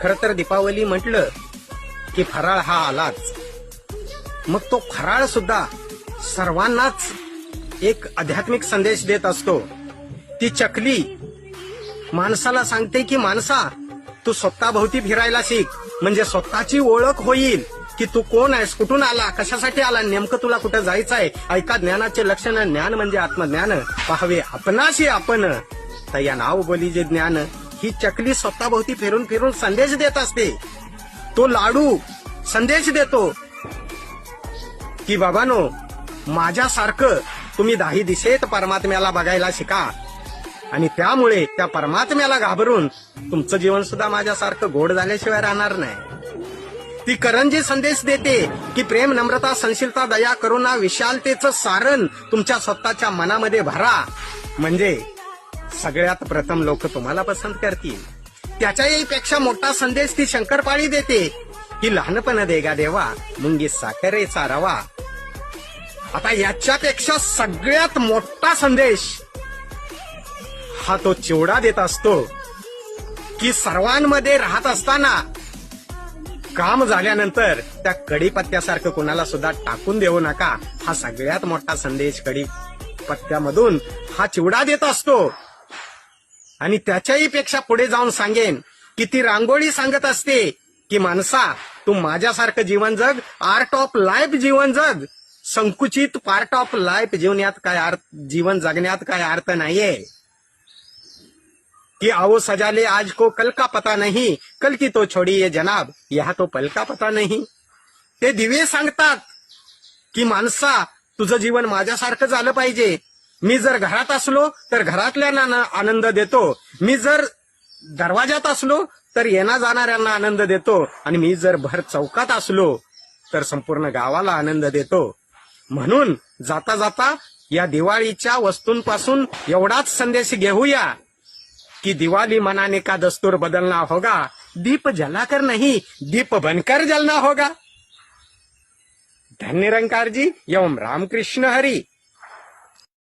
खर तर दीपावली म्हटलं की फराळ हा आलाच. मग तो फराळ सुद्धा सर्वांनाच एक आध्यात्मिक संदेश देत असतो. ती चकली माणसाला सांगते की माणसा, तू स्वतःभोवती फिरायला शिक, म्हणजे स्वतःची ओळख होईल की तू कोण आहेस, कुठून आला, कशासाठी आला, नेमकं तुला कुठं जायचं आहे. ऐका ज्ञानाचे लक्षण, ज्ञान म्हणजे आत्मज्ञान, पाहावे आपणाशी आपण. तर या नाव बोली जे ज्ञान, ही चकली स्वतःभोवती फिरून फिरून संदेश देत असते. तो लाडू संदेश देतो की बाबानो, माझ्यासारखं तुम्ही 10 दिशेत परमात्म्याला बघायला शिका, आणि त्यामुळे त्या परमात्म्याला घाबरून तुमचं जीवन सुद्धा माझ्यासारखं गोड झाल्याशिवाय राहणार नाही. ती करंजी संदेश देते की प्रेम, नम्रता, सहनशीलता, दया, करुणा, विशालतेचं सारण तुमच्या स्वतःच्या मनामध्ये भरा, म्हणजे सगळ्यात प्रथम लोक तुम्हाला पसंत करतील. त्याच्याही पेक्षा मोठा संदेश ती शंकरपाळी देते की लहानपण देगा देवा, मुंगी साखरेचा रवा. आता याच्यापेक्षा सगळ्यात मोठा संदेश हा तो चिवडा देत असतो की सर्वांमध्ये राहत असताना काम झाल्यानंतर त्या कढीपत्त्यासारखं कुणाला सुद्धा टाकून देऊ नका. हा सगळ्यात मोठा संदेश कढीपत्त्यामधून हा चिवडा देत असतो. आणि त्याच्याही पेक्षा पुढे जाऊन सांगेन की ती रांगोळी सांगत असते की माणसा, तू माझ्यासारखं जीवन जग, आर्ट ऑफ लाईफ जीवन जग. संकुचित पार्ट ऑफ लाईफ जीवन जगण्यात काय अर्थ नाहीये. कि आओ सजाले आज को कल का पता नहीं, कल की तो छोड़िए जनाब, यह तो पल का पता नहीं. ते दिवे सांगतात की माणसा, तुझं जीवन माझ्यासारखं झालं पाहिजे. मी जर घरात असलो तर घरातल्यांना आनंद देतो, मी जर दरवाजात असलो तर येणा जाणाऱ्यांना आनंद देतो, आणि मी जर भर चौकात असलो तर संपूर्ण गावाला आनंद देतो. म्हणून जाता जाता या दिवाळीच्या वस्तूंपासून एवढाच संदेश घेऊया कि दिवाली मनाने का दस्तूर बदलना होगा, दीप जलाकर नहीं दीप बनकर जलना होगा. धन्य निरंकार जी एवं रामकृष्ण हरी.